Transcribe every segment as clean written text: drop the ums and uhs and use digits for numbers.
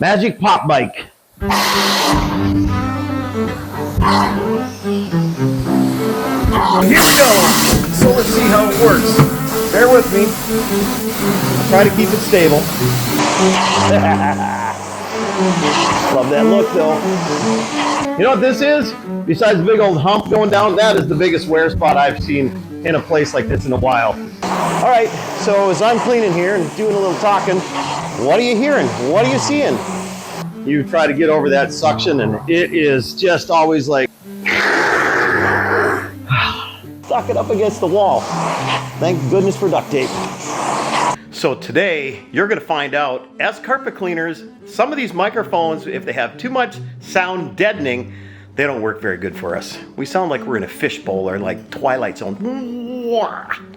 Magic pop mic. Here we go. So let's see how it works. Bear with me. I'll try to keep it stable. Love that look though. You know what this is? Besides the big old hump going down, that is the biggest wear spot I've seen in a place like this in a while. All right, so as I'm cleaning here and doing a little talking, what are you hearing? What are you seeing? You try to get over that suction and it is just always like suck it up against the wall. Thank goodness for duct tape. So today you're going to find out, as carpet cleaners, some of these microphones, if they have too much sound deadening, they don't work very good for us. We sound like we're in a fishbowl or like Twilight Zone.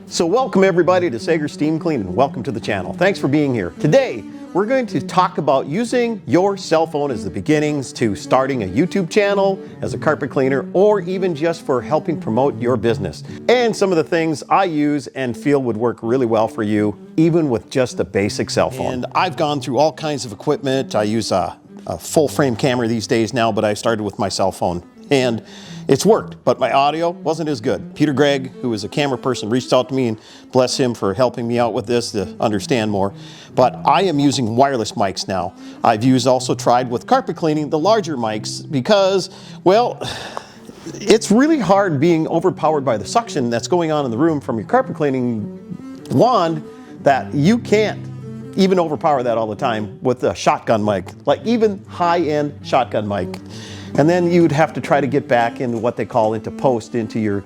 So welcome everybody to Sager Steam Clean and welcome to the channel. Thanks for being here. Today we're going to talk about using your cell phone as the beginnings to starting a YouTube channel as a carpet cleaner, or even just for helping promote your business. And some of the things I use and feel would work really well for you, even with just a basic cell phone. And I've gone through all kinds of equipment. I use a full frame camera these days now, but I started with my cell phone. And it's worked, but my audio wasn't as good. Peter Gregg, who is a camera person, reached out to me, and bless him for helping me out with this to understand more. But I am using wireless mics now. I've also tried with carpet cleaning the larger mics because, well, it's really hard being overpowered by the suction that's going on in the room from your carpet cleaning wand that you can't even overpower that all the time with a shotgun mic, like even high-end shotgun mic. And then you'd have to try to get back into what they call into post, into your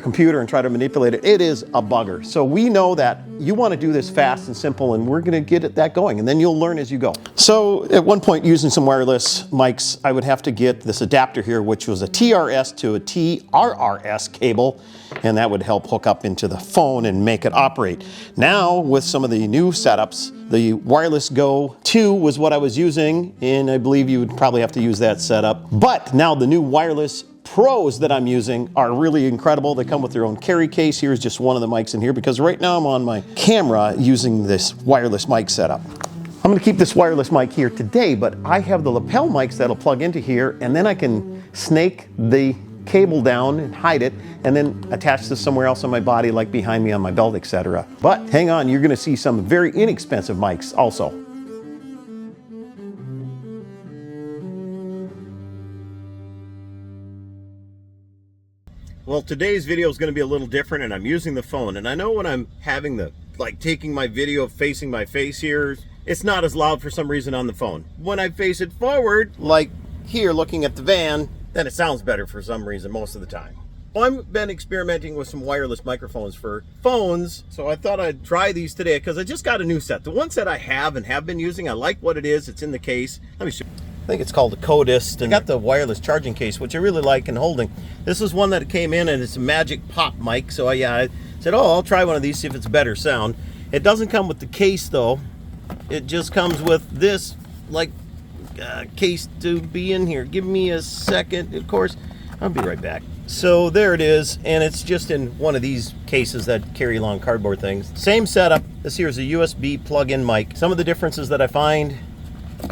computer and try to manipulate it. It is a bugger. So we know that you want to do this fast and simple, and we're going to get that going, and then you'll learn as you go. So at one point, using some wireless mics, I would have to get this adapter here, which was a TRS to a TRRS cable, and that would help hook up into the phone and make it operate. Now, with some of the new setups, the Wireless Go 2 was what I was using, and I believe you would probably have to use that setup. But now the new Wireless Pros that I'm using are really incredible. They come with their own carry case. Here's just one of the mics in here because right now I'm on my camera using this wireless mic setup. I'm going to keep this wireless mic here today, but I have the lapel mics that'll plug into here, and then I can snake the cable down and hide it and then attach this somewhere else on my body, like behind me on my belt, etc. But hang on, you're going to see some very inexpensive mics also. Well, today's video is going to be a little different, and I'm using the phone. And I know when I'm having taking my video facing my face here, it's not as loud for some reason on the phone. When I face it forward, like here looking at the van, then it sounds better for some reason most of the time. Well, I've been experimenting with some wireless microphones for phones, so I thought I'd try these today because I just got a new set. The one set I have and have been using, I like what it is. It's in the case. Let me show you. I think it's called a Codist, and I got the wireless charging case, which I really like and holding. This is one that came in, and it's a Magic Pop mic, so I said, oh, I'll try one of these, see if it's better sound. It doesn't come with the case, though. It just comes with this, case to be in here. Give me a second. Of course, I'll be right back. So there it is, and it's just in one of these cases that carry along cardboard things. Same setup. This here is a USB plug-in mic. Some of the differences that I find,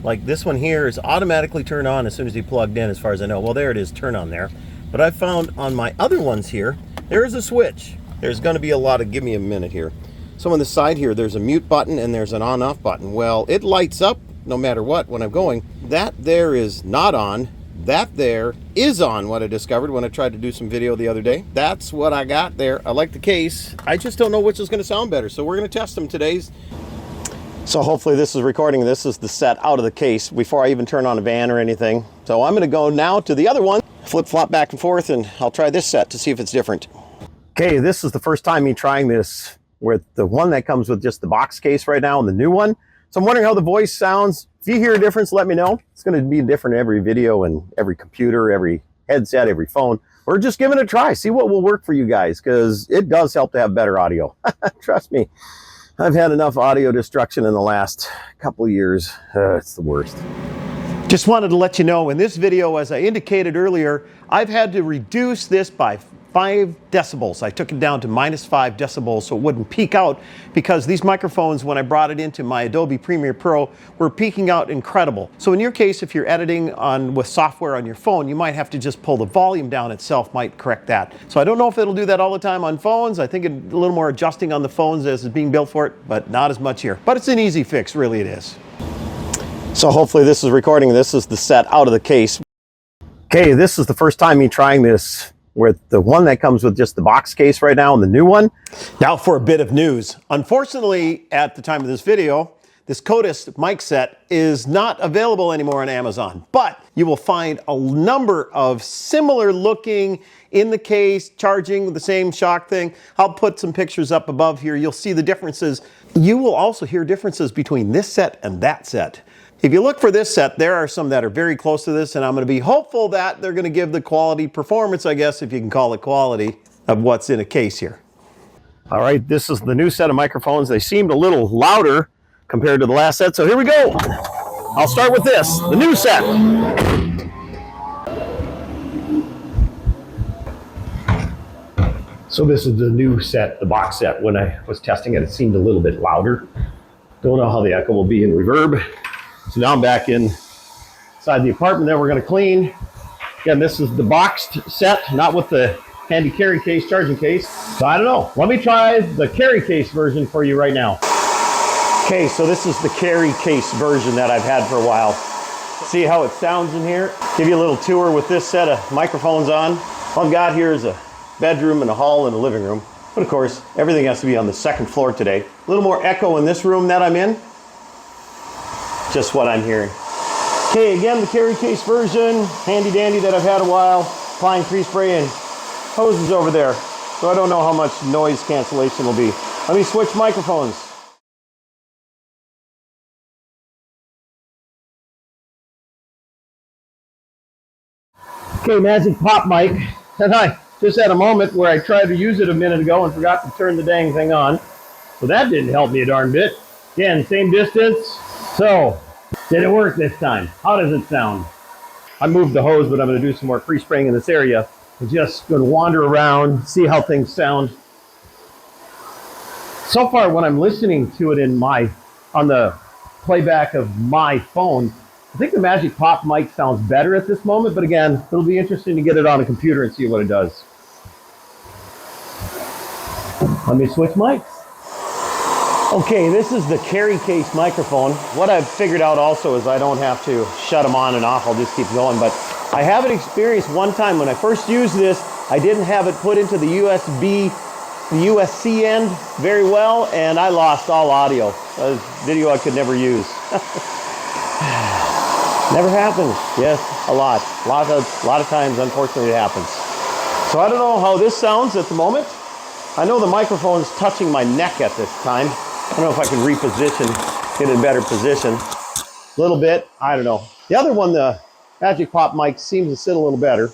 like this one here, is automatically turned on as soon as you plugged in, as far as I know. Well, there it is, turn on there. But I found on my other ones here, there is a switch. There's going to be a lot of, give me a minute here. So on the side here, there's a mute button and there's an on-off button. Well, it lights up no matter what when I'm going. That there is not on. That there is on, what I discovered when I tried to do some video the other day. That's what I got there. I like the case. I just don't know which is going to sound better. So we're going to test them today. So hopefully this is recording. This is the set out of the case before I even turn on a van or anything. So I'm going to go now to the other one, flip-flop back and forth, and I'll try this set to see if it's different. Okay, this is the first time me trying this with the one that comes with just the box case right now and the new one. So I'm wondering how the voice sounds. If you hear a difference, let me know. It's going to be different in every video and every computer, every headset, every phone. We're just giving it a try. See what will work for you guys, because it does help to have better audio. Trust me. I've had enough audio destruction in the last couple of years. It's the worst. Just wanted to let you know in this video, as I indicated earlier, I've had to reduce this by 5 decibels. I took it down to -5 decibels so it wouldn't peak out, because these microphones, when I brought it into my Adobe Premiere Pro, were peaking out incredible. So in your case, if you're editing with software on your phone, you might have to just pull the volume down itself, might correct that. So I don't know if it'll do that all the time on phones. I think a little more adjusting on the phones as it's being built for it, but not as much here. But it's an easy fix, really it is. So hopefully this is recording. This is the set out of the case. Okay, this is the first time me trying this with the one that comes with just the box case right now and the new one. Now for a bit of news. Unfortunately, at the time of this video, this Codis mic set is not available anymore on Amazon, but you will find a number of similar looking in the case, charging with the same shock thing. I'll put some pictures up above here. You'll see the differences. You will also hear differences between this set and that set. If you look for this set, there are some that are very close to this, and I'm going to be hopeful that they're going to give the quality performance, I guess, if you can call it quality, of what's in a case here. All right, this is the new set of microphones. They seemed a little louder compared to the last set, so here we go. I'll start with this, the new set. So this is the new set, the box set. When I was testing it, it seemed a little bit louder. Don't know how the echo will be in reverb. So now I'm back inside the apartment that we're going to clean. Again, this is the boxed set, not with the handy carry case, charging case. So I don't know. Let me try the carry case version for you right now. Okay, so this is the carry case version that I've had for a while. See how it sounds in here? Give you a little tour with this set of microphones on. All I've got here is a bedroom and a hall and a living room. But of course, everything has to be on the second floor today. A little more echo in this room that I'm in. Just what I'm hearing. Okay, again, the carry case version, handy dandy that I've had a while. Applying free spray and hoses over there. So I don't know how much noise cancellation will be. Let me switch microphones. Okay, Magic Pop mic. And I just had a moment where I tried to use it a minute ago and forgot to turn the dang thing on. So that didn't help me a darn bit. Again, same distance. So, did it work this time? How does it sound? I moved the hose, but I'm going to do some more free spraying in this area. I'm just going to wander around, see how things sound. So far, when I'm listening to it on the playback of my phone, I think the Magic Pop mic sounds better at this moment, but again, it'll be interesting to get it on a computer and see what it does. Let me switch mics. Okay, this is the carry case microphone. What I've figured out also is I don't have to shut them on and off, I'll just keep going. But I have an experience one time when I first used this, I didn't have it put into the USB-C end very well, and I lost all audio. A video I could never use. Never happens. Yes, a lot. A lot of times, unfortunately, it happens. So I don't know how this sounds at the moment. I know the microphone's touching my neck at this time. I don't know if I can reposition, get in a better position. A little bit, I don't know. The other one, the Magic Pop mic, seems to sit a little better.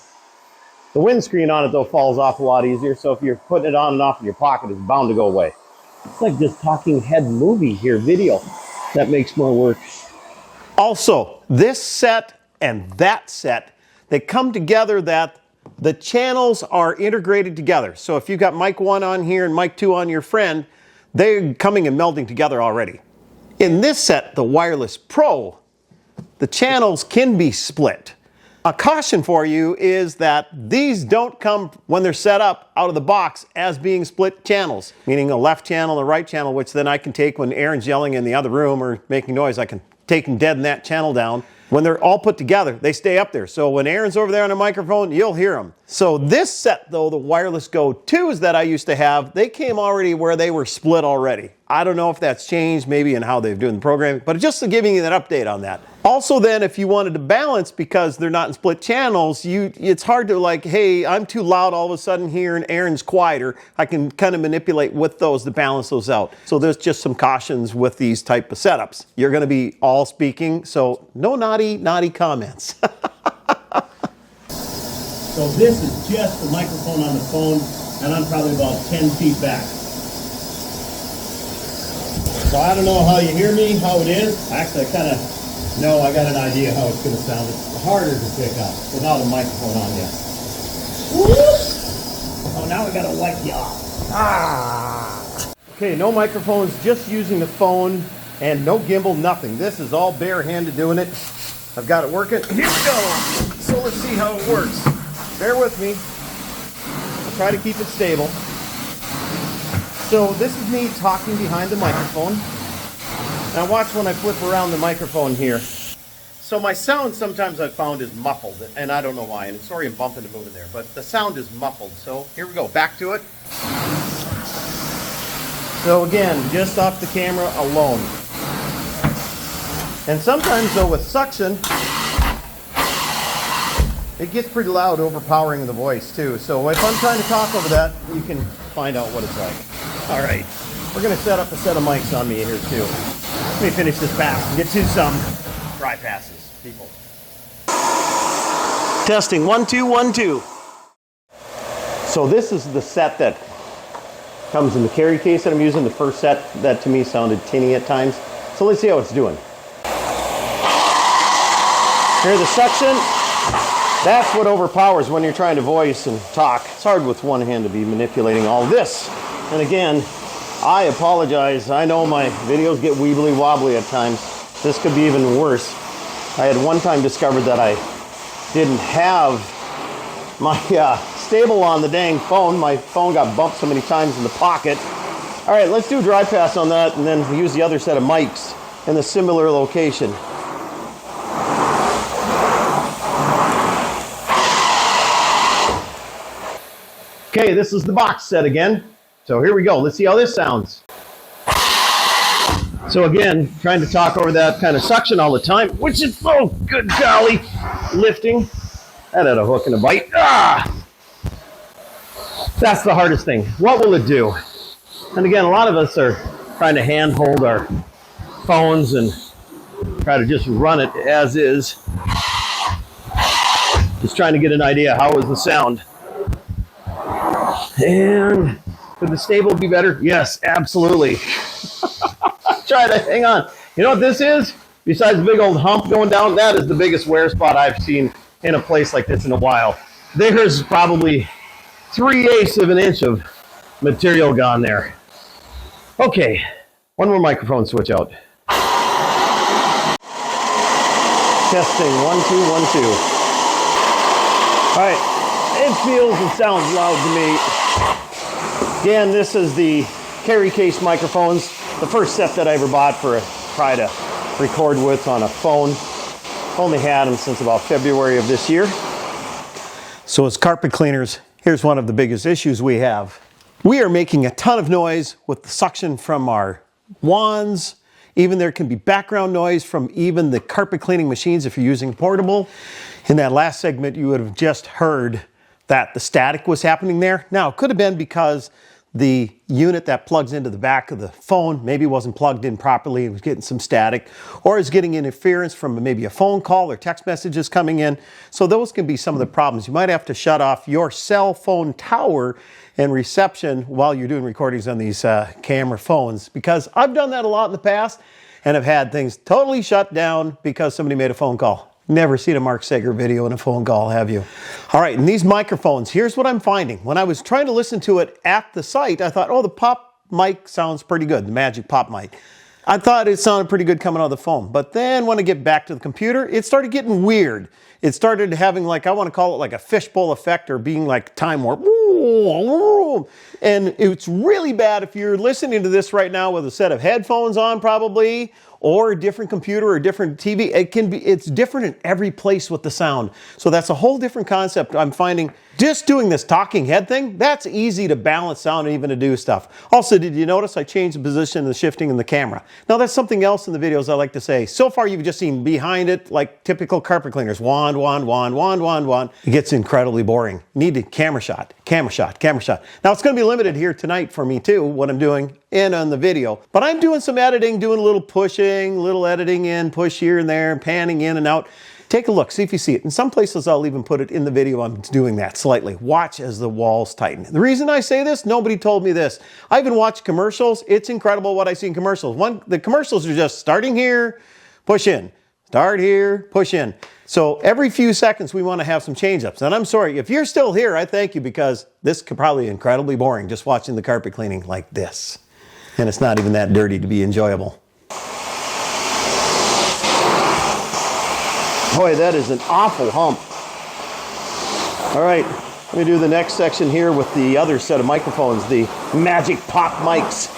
The windscreen on it, though, falls off a lot easier, so if you're putting it on and off in your pocket, it's bound to go away. It's like this talking head movie here, video. That makes more work. Also, this set and that set, they come together that the channels are integrated together. So if you've got mic 1 on here and mic 2 on your friend, they're coming and melding together already. In this set, the Wireless Pro, the channels can be split. A caution for you is that these don't come, when they're set up out of the box, as being split channels, meaning a left channel and a right channel, which then I can take when Aaron's yelling in the other room or making noise, I can take and deaden that channel down. When they're all put together, they stay up there. So when Aaron's over there on a microphone, you'll hear them. So this set, though, the Wireless Go 2s that I used to have, they came already where they were split already. I don't know if that's changed, maybe in how they're doing the programming, but just to giving you an update on that. Also then, if you wanted to balance, because they're not in split channels, it's hard to like, hey, I'm too loud all of a sudden here and Aaron's quieter. I can kind of manipulate with those to balance those out. So there's just some cautions with these type of setups. You're going to be all speaking, so no naughty comments. So this is just the microphone on the phone, and I'm probably about 10 feet back. So I don't know how you hear me, how it is. Actually, I kind of know, I got an idea how it's going to sound. It's harder to pick up without a microphone on yet. now we gotta wipe you off. Ah! Okay, no microphones, just using the phone and no gimbal, nothing. This is all bare-handed doing it. I've got it working. Here we go. So let's see how it works. Bear with me. I'll try to keep it stable. So this is me talking behind the microphone. Now watch when I flip around the microphone here. So my sound sometimes I've found is muffled, and I don't know why, and sorry I'm bumping and moving there, but the sound is muffled. So here we go, back to it. So again, just off the camera alone. And sometimes though with suction, it gets pretty loud, overpowering the voice too. So if I'm trying to talk over that, you can find out what it's like. All right, we're gonna set up a set of mics on me here too. Let me finish this pass and get to some dry passes, people. Testing, 1, 2, 1, 2. So this is the set that comes in the carry case that I'm using. The first set that to me sounded tinny at times. So let's see how it's doing. Hear the suction? That's what overpowers when you're trying to voice and talk. It's hard with one hand to be manipulating all this. And again, I apologize. I know my videos get weebly wobbly at times. This could be even worse. I had one time discovered that I didn't have my stable on the dang phone. My phone got bumped so many times in the pocket. All right, let's do a dry pass on that and then use the other set of mics in a similar location. Okay, this is the box set again. So here we go. Let's see how this sounds. So again, trying to talk over that kind of suction all the time, which is so good golly. Lifting. That had a hook and a bite. Ah! That's the hardest thing. What will it do? And again, a lot of us are trying to handhold our phones and try to just run it as is. Just trying to get an idea how is the sound. And could the stable be better? Yes, absolutely. Try to hang on. You know what this is? Besides the big old hump going down, that is the biggest wear spot I've seen in a place like this in a while. There's probably 3/8 of an inch of material gone there. Okay, one more microphone switch out. Testing, 1, 2, 1, 2. All right, it feels and sounds loud to me. Again, this is the carry case microphones, the first set that I ever bought for a try to record with on a phone. Only had them since about February of this year. So as carpet cleaners, here's one of the biggest issues we have. We are making a ton of noise with the suction from our wands. Even there can be background noise from even the carpet cleaning machines if you're using portable. In that last segment, you would have just heard that the static was happening there. Now, it could have been because the unit that plugs into the back of the phone maybe wasn't plugged in properly and was getting some static, or is getting interference from maybe a phone call or text messages coming in. So those can be some of the problems. You might have to shut off your cell phone tower and reception while you're doing recordings on these camera phones, because I've done that a lot in the past and have had things totally shut down because somebody made a phone call. Never seen a Mark Sager video in a phone call, have you? All right, and these microphones, here's what I'm finding. When I was trying to listen to it at the site, I thought, oh, the pop mic sounds pretty good, the Magic Pop mic. I thought it sounded pretty good coming out of the phone. But then when I get back to the computer, it started getting weird. It started having like, I want to call it like a fishbowl effect, or being like time warp. And it's really bad if you're listening to this right now with a set of headphones on probably, or a different computer or a different TV. It's different in every place with the sound. So that's a whole different concept. I'm finding just doing this talking head thing, that's easy to balance sound and even to do stuff. Also, did you notice I changed the position and the shifting in the camera? Now that's something else in the videos I like to say. So far you've just seen behind it like typical carpet cleaners. Wand, wand, wand, wand, wand, wand. It gets incredibly boring. Need a camera shot, camera shot, camera shot. Now it's going to be limited here tonight for me too, what I'm doing and on the video. But I'm doing some editing, doing a little pushing, little editing in, push here and there, panning in and out. Take a look, see if you see it. In some places, I'll even put it in the video. I'm doing that slightly. Watch as the walls tighten. The reason I say this, nobody told me this. I even watch commercials. It's incredible what I see in commercials. The commercials are just starting here, push in. start here, push in. So every few seconds we want to have some change-ups. And I'm sorry, if you're still here, I thank you, because this could probably be incredibly boring just watching the carpet cleaning like this. And it's not even that dirty to be enjoyable. Boy, that is an awful hump. All right, let me do the next section here with the other set of microphones, the Magic Pop mics.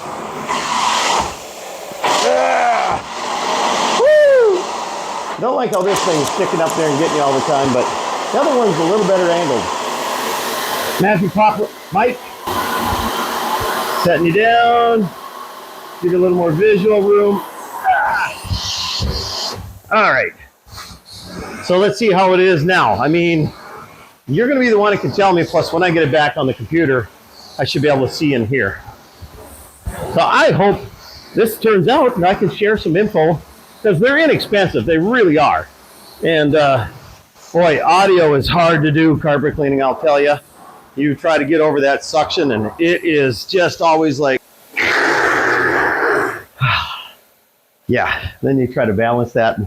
Don't like how this thing's sticking up there and getting you all the time, but the other one's a little better angled. Magic Pop mic. Setting you down. Give you a little more visual room. All right. So let's see how it is now. I mean, you're going to be the one who can tell me, plus when I get it back on the computer, I should be able to see in here. So I hope this turns out and I can share some info, because they're inexpensive. They really are. And boy, audio is hard to do carpet cleaning, I'll tell you. You try to get over that suction and it is just always like, yeah, then you try to balance that.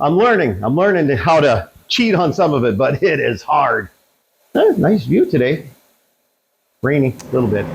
I'm learning how to cheat on some of it, but it is hard. Nice view today. Rainy, a little bit.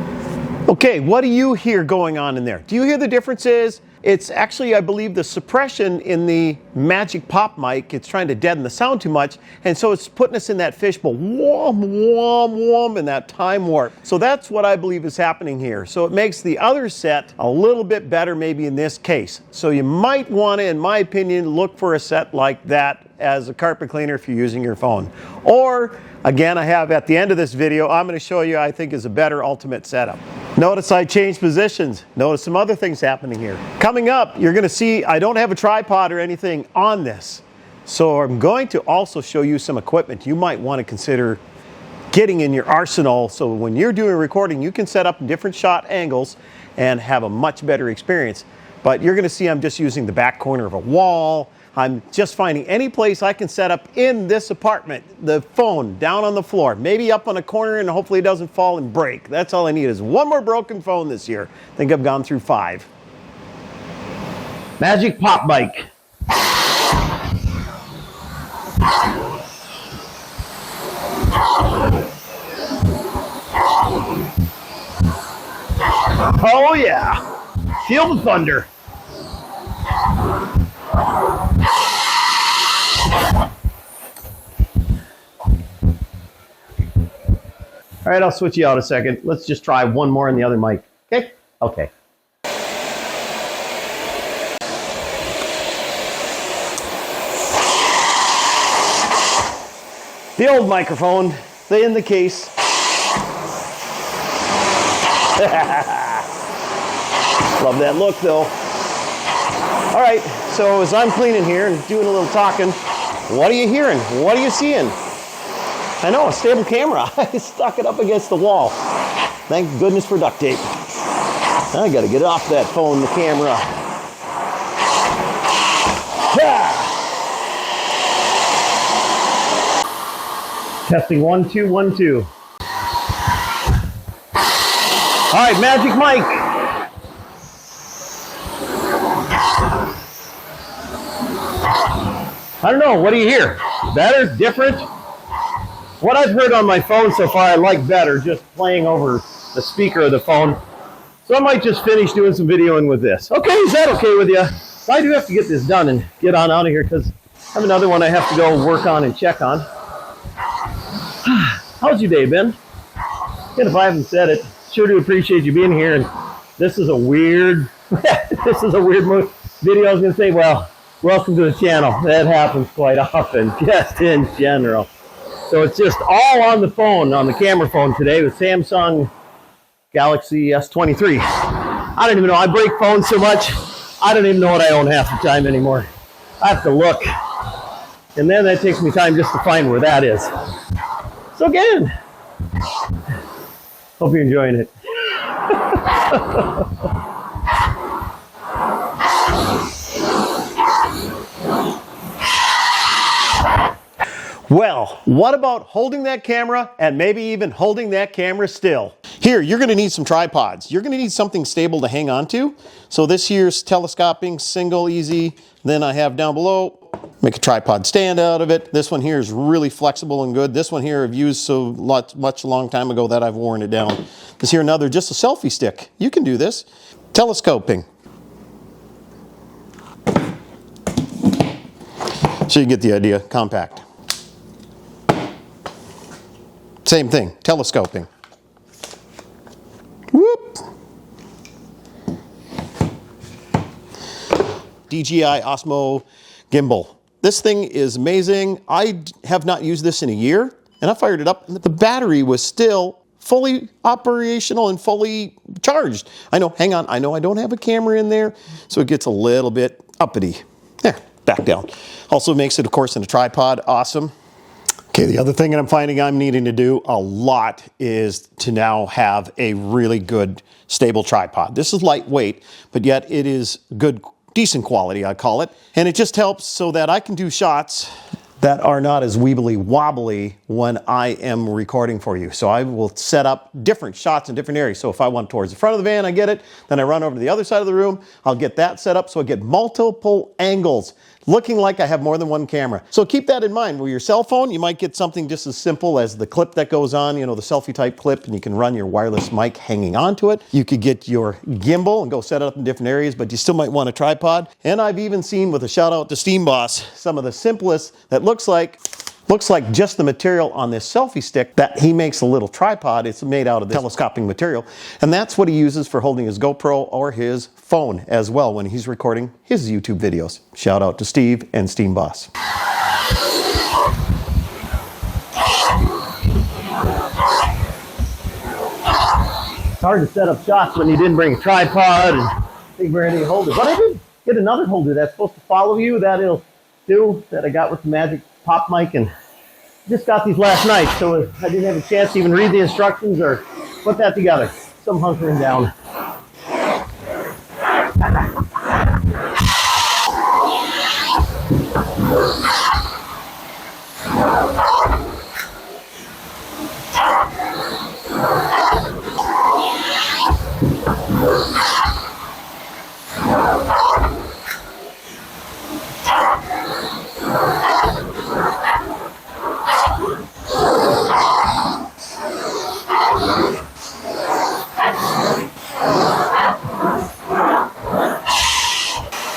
Okay, what do you hear going on in there? Do you hear the differences? It's actually, I believe, the suppression in the Magic Pop mic. It's trying to deaden the sound too much, and so it's putting us in that fishbowl, whom, whom, whum, in that time warp. So that's what I believe is happening here. So it makes the other set a little bit better maybe in this case. So you might want to, in my opinion, look for a set like that as a carpet cleaner if you're using your phone. Or, again, I have at the end of this video, I'm going to show you I think is a better ultimate setup. Notice I changed positions. Notice some other things happening here. Coming up, you're going to see I don't have a tripod or anything on this. So I'm going to also show you some equipment you might want to consider getting in your arsenal, so when you're doing recording, you can set up different shot angles and have a much better experience. But you're going to see I'm just using the back corner of a wall. I'm just finding any place I can set up in this apartment, the phone down on the floor, maybe up on a corner, and hopefully it doesn't fall and break. That's all I need is one more broken phone this year. I think I've gone through 5. Magic Pop mic. Oh yeah, feel the thunder. All right, I'll switch you out a second. Let's just try one more on the other mic. Okay? Okay. The old microphone, in the case. Love that look though. All right, so as I'm cleaning here and doing a little talking, what are you hearing? What are you seeing? I know, a stable camera. I stuck it up against the wall. Thank goodness for duct tape. I gotta get off that phone, the camera. Testing 1 2 1 2. All right, Magic mic. I don't know, what do you hear? Better? Different? What I've heard on my phone so far I like better, just playing over the speaker of the phone. So I might just finish doing some videoing with this. Okay, is that okay with you? I do have to get this done and get on out of here because I have another one I have to go work on and check on. How's your day been? And if I haven't said it, sure do appreciate you being here. And this is a weird, video. I was going to say, well, welcome to the channel. That happens quite often, just in general. So it's just all on the phone, on the camera phone today with Samsung Galaxy S23. I don't even know. I break phones so much, I don't even know what I own half the time anymore. I have to look. And then that takes me time just to find where that is. So again, hope you're enjoying it. Well, what about holding that camera and maybe even holding that camera still? Here, you're going to need some tripods. You're going to need something stable to hang on to. So this here's telescoping, single, easy. Then I have down below Make a tripod stand out of it. This one here is really flexible and good. This one here I've used so much a long time ago that I've worn it down. This here another, just a selfie stick. You can do this. Telescoping. So you get the idea, compact. Same thing, telescoping. Whoop. DJI Osmo gimbal. This thing is amazing. I have not used this in a year, and I fired it up, and the battery was still fully operational and fully charged. I know, hang on, I know I don't have a camera in there, so it gets a little bit uppity. There, back down. Also makes it, of course, in a tripod. Awesome. Okay, the other thing that I'm finding I'm needing to do a lot is to now have a really good, stable tripod. This is lightweight, but yet it is good, decent quality, I call it. And it just helps so that I can do shots that are not as weebly wobbly when I am recording for you. So I will set up different shots in different areas. So if I want towards the front of the van, I get it. Then I run over to the other side of the room. I'll get that set up so I get multiple angles, looking like I have more than one camera. So keep that in mind. With your cell phone, you might get something just as simple as the clip that goes on, you know, the selfie type clip, and you can run your wireless mic hanging onto it. You could get your gimbal and go set it up in different areas, but you still might want a tripod. And I've even seen, with a shout out to Steam Boss, some of the simplest that looks like just the material on this selfie stick that he makes a little tripod. It's made out of this telescoping material. And that's what he uses for holding his GoPro or his phone as well when he's recording his YouTube videos. Shout out to Steve and Steam Boss. It's hard to set up shots when you didn't bring a tripod and think we're any holder. But I did get another holder that's supposed to follow you that it'll do, that I got with the Magic Pop mic, and just got these last night, so I didn't have a chance to even read the instructions or put that together. So I'm hunkering down.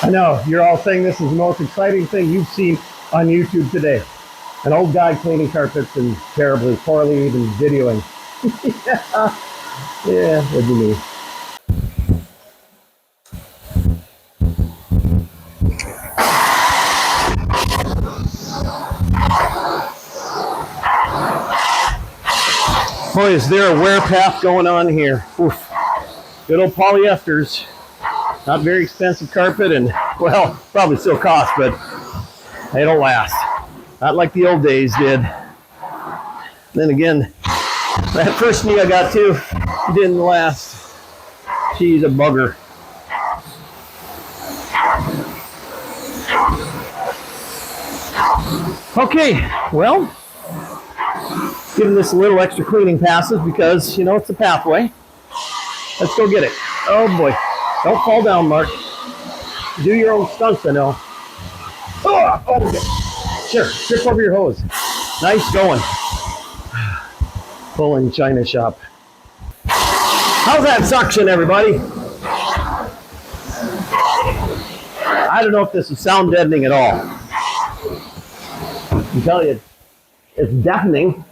I know, you're all saying this is the most exciting thing you've seen on YouTube today. An old guy cleaning carpets and terribly, poorly even videoing. Yeah, that'd be me. Boy, is there a wear path going on here. Oof. Good old polyesters. Not very expensive carpet, and, well, probably still cost, but they don't last. Not like the old days did. Then again, that first knee I got too didn't last. She's a bugger. Okay, well, giving this a little extra cleaning passes because, you know, it's a pathway. Let's go get it. Oh boy. Don't fall down, Mark. Do your own stunts, I know. Oh, okay. Sure, trip over your hose. Nice going. Pulling China shop. How's that suction, everybody? I don't know if this is sound deadening at all. I can tell you, it's deafening.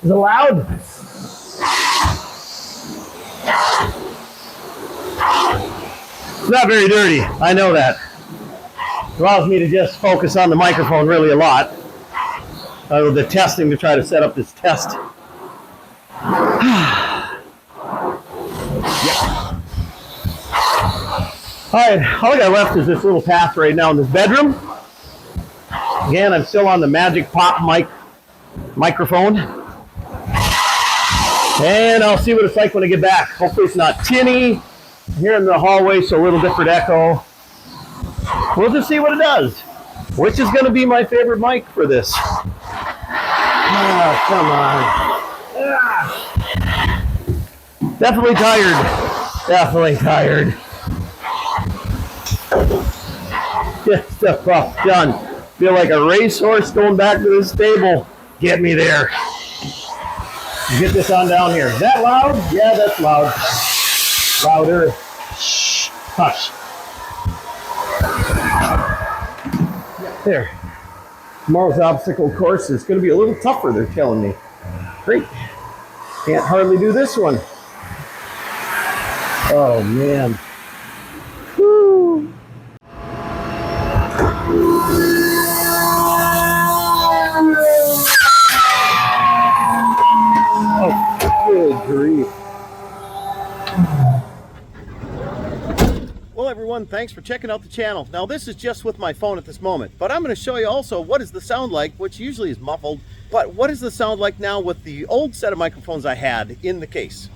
Is it loud? It's not very dirty, I know that. It allows me to just focus on the microphone really a lot. The testing to try to set up this test. Yeah. Alright, all I got left is this little path right now in this bedroom. Again, I'm still on the Magic Pop microphone. And I'll see what it's like when I get back. Hopefully it's not tinny. Here in the hallway, so a little different echo. We'll just see what it does. Which is going to be my favorite mic for this. Oh, come on. Ah. Definitely tired. Definitely tired. Get stuff done. Feel like a racehorse going back to the stable. Get me there. Get this on down here. Is that loud? Yeah, that's loud. Louder. Shh. Hush. There. Tomorrow's obstacle course is going to be a little tougher, they're telling me. Great. Can't hardly do this one. Oh, man. Woo. Oh, good grief. Well, everyone, thanks for checking out the channel. Now, this is just with my phone at this moment, but I'm going to show you also what is the sound like, which usually is muffled, but what is the sound like now with the old set of microphones I had in the case.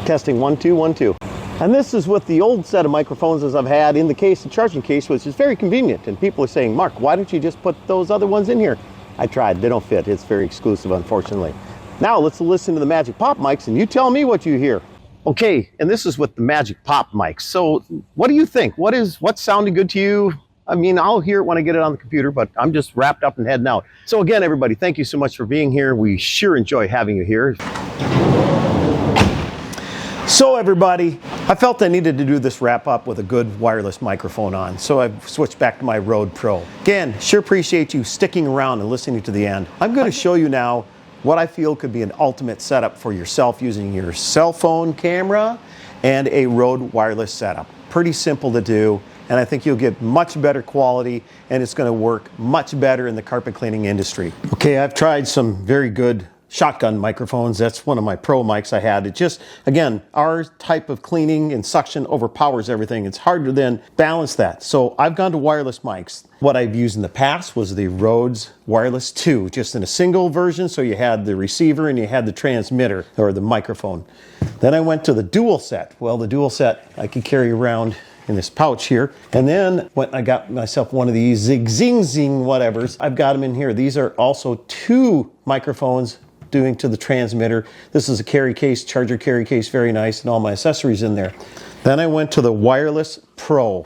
Testing 1 2 1 2. And this is with the old set of microphones as I've had in the case, the charging case, which is very convenient. And people are saying, Mark, why don't you just put those other ones in here? I tried, they don't fit. It's very exclusive, unfortunately. Now let's listen to the Magic Pop mics and you tell me what you hear. Okay, and this is with the Magic Pop mics. So what do you think? What's sounding good to you? I mean, I'll hear it when I get it on the computer, but I'm just wrapped up and heading out. So again, everybody, thank you so much for being here. We sure enjoy having you here. So everybody, I felt I needed to do this wrap up with a good wireless microphone on. So I've switched back to my Rode Pro. Again, sure appreciate you sticking around and listening to the end. I'm going to show you now what I feel could be an ultimate setup for yourself using your cell phone camera and a Rode wireless setup. Pretty simple to do, and I think you'll get much better quality and it's going to work much better in the carpet cleaning industry. Okay, I've tried some very good shotgun microphones. That's one of my pro mics I had. It just, again, our type of cleaning and suction overpowers everything. It's hard to then balance that. So I've gone to wireless mics. What I've used in the past was the Rhodes Wireless 2, just in a single version. So you had the receiver and you had the transmitter or the microphone. Then I went to the dual set. Well, the dual set I could carry around in this pouch here. And then when I got myself one of these zing whatevers, I've got them in here. These are also 2 microphones doing to the transmitter. This is a carry case, charger carry case, very nice, and all my accessories in there. Then I went to the Wireless Pro.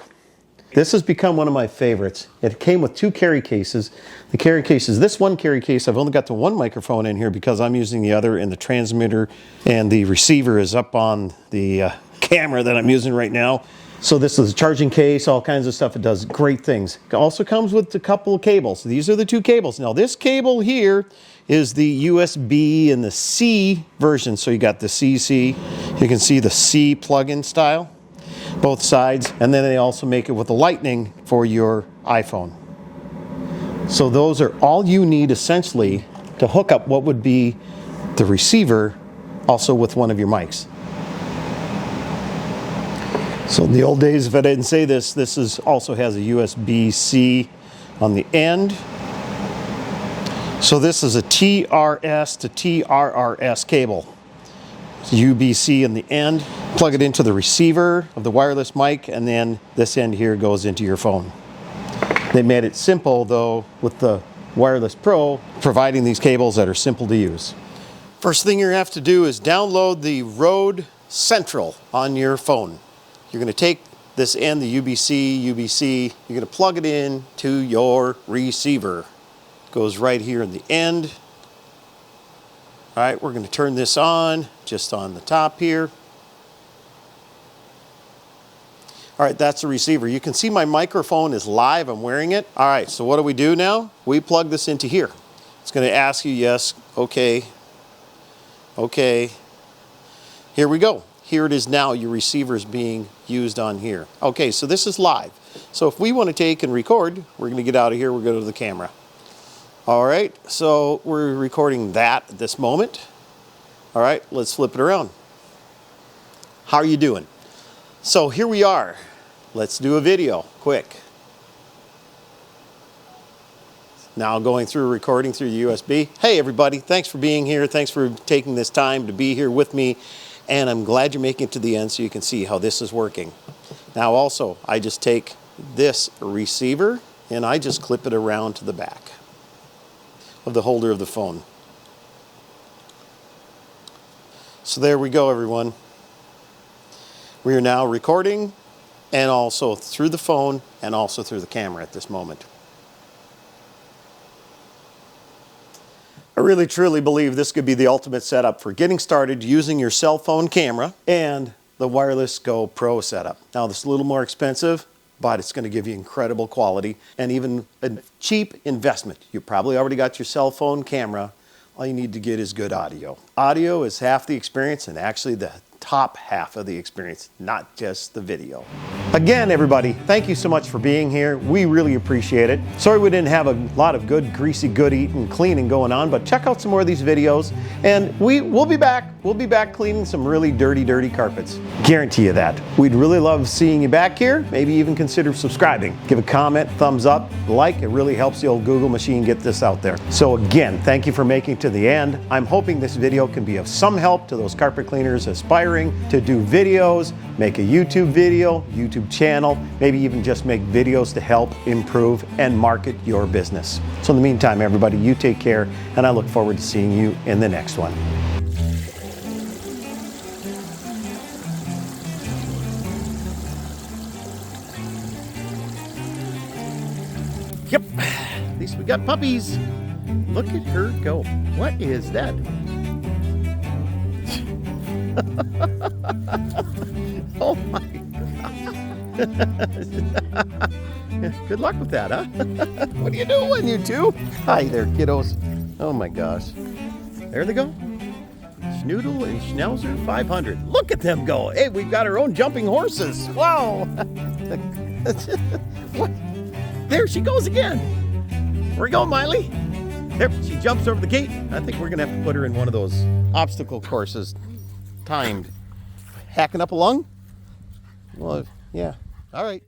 This has become one of my favorites. It came with 2 carry cases. The carry cases, this one carry case, I've only got the one microphone in here because I'm using the other, and the transmitter and the receiver is up on the camera that I'm using right now. So this is a charging case, all kinds of stuff. It does great things. It also comes with a couple of cables. These are the 2 cables. Now this cable here is the USB and the C version. So you got the CC. You can see the C plug-in style, both sides. And then they also make it with the lightning for your iPhone. So those are all you need essentially to hook up what would be the receiver also with one of your mics. So in the old days, if I didn't say this, also has a USB-C on the end. So this is a TRS to TRRS cable. It's USB-C in the end. Plug it into the receiver of the wireless mic, and then this end here goes into your phone. They made it simple, though, with the Wireless Pro, providing these cables that are simple to use. First thing you have to do is download the Rode Central on your phone. You're going to take this end, the UBC, you're going to plug it in to your receiver. It goes right here in the end. All right, we're going to turn this on, just on the top here. All right, that's the receiver. You can see my microphone is live, I'm wearing it. All right, so what do we do now? We plug this into here. It's going to ask you, yes, okay, okay. Here we go. Here it is now, your receiver is being used on here. Okay, so this is live. So if we want to take and record, we're going to get out of here, we'll go to the camera. All right, so we're recording that at this moment. All right, let's flip it around. How are you doing? So here we are. Let's do a video, quick. Now going through recording through the USB. Hey everybody, thanks for being here. Thanks for taking this time to be here with me. And I'm glad you're making it to the end so you can see how this is working. Now also, I just take this receiver and I just clip it around to the back of the holder of the phone. So there we go, everyone. We are now recording and also through the phone and also through the camera at this moment. I really truly believe this could be the ultimate setup for getting started using your cell phone camera and the wireless Go Pro setup. Now this is a little more expensive, but it's going to give you incredible quality and even a cheap investment. You probably already got your cell phone camera. All you need to get is good audio. Audio is half the experience and actually the top half of the experience, not just the video. Again, everybody, thank you so much for being here. We really appreciate it. Sorry we didn't have a lot of good, greasy, good eating, cleaning going on, but check out some more of these videos and we'll be back. We'll be back cleaning some really dirty, dirty carpets. Guarantee you that. We'd really love seeing you back here. Maybe even consider subscribing. Give a comment, thumbs up, like. It really helps the old Google machine get this out there. So again, thank you for making it to the end. I'm hoping this video can be of some help to those carpet cleaners aspiring to do videos, make a YouTube video, YouTube channel, maybe even just make videos to help improve and market your business. So in the meantime, everybody, you take care, and I look forward to seeing you in the next one. Yep, at least we got puppies. Look at her go. What is that? Oh my God. Good luck with that, huh? What are you doing, you two? Hi there, kiddos. Oh my gosh. There they go. Schnoodle and Schnauzer 500. Look at them go. Hey, we've got our own jumping horses. Wow. What? There she goes again. Where you going, Miley? There, she jumps over the gate. I think we're going to have to put her in one of those obstacle courses. Timed. Hacking up a lung? Well, yeah. All right.